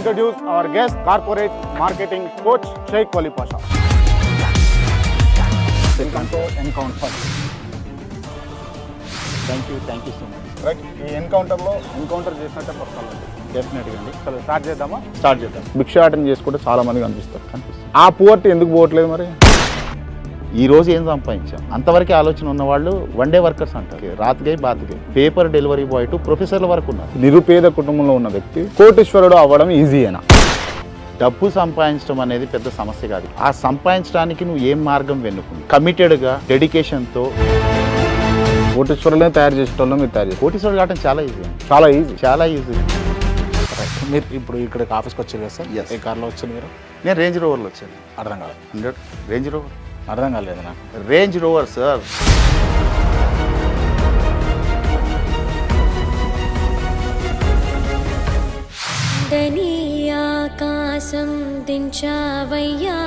introduce our guest, corporate marketing coach, Sheikh Wali Pasha. Welcome to Encounter. Thank you so much. Right, ఈ ఎన్కౌంటర్లో encounter చేసినట్టే personality. డెఫినెట్గా అండి. సరే, start చేద్దామా? స్టార్ట్ చేద్దాం. భిక్షాటన చేసుకుంటే చాలా మంది కనిపిస్తారు. ఆ పువర్టీ ఎందుకు పోవట్లేదు మరి? ఈ రోజు ఏం సంపాదించాం అంతవరకు ఆలోచన ఉన్నవాళ్ళు వన్ డే వర్కర్స్ అంటారు. రాత్రిగై బాత్రిగై పేపర్ డెలివరీ బాయ్ టు ప్రొఫెసర్ల వరకు ఉన్నారు. నిరుపేద కుటుంబంలో ఉన్న వ్యక్తి కోటీశ్వరుడు అవ్వడం ఈజీయేనా? డబ్బు సంపాదించడం అనేది పెద్ద సమస్య కాదు. ఆ సంపాదించడానికి నువ్వు ఏం మార్గం వెన్నుకుంది, కమిటెడ్గా డెడికేషన్తో. కోటీశ్వరులనే తయారు చేసేటోళ్ళం మీరు తయారు చేసి కోటీశ్వరుడు కావడం చాలా ఈజీ, చాలా ఈజీ. మీరు ఇప్పుడు ఇక్కడికి ఆఫీస్కి వచ్చారు కదా సార్? Yes. ఏ కార్లో వచ్చారు మీరు? నేను రేంజ్ రోవర్లో వచ్చాను. అర్థం కాదు. 100 రేంజ్ రోవర్. అర్థం కాలేదు నాకు. Range rover sir. ఆకాశం దించావయ్యా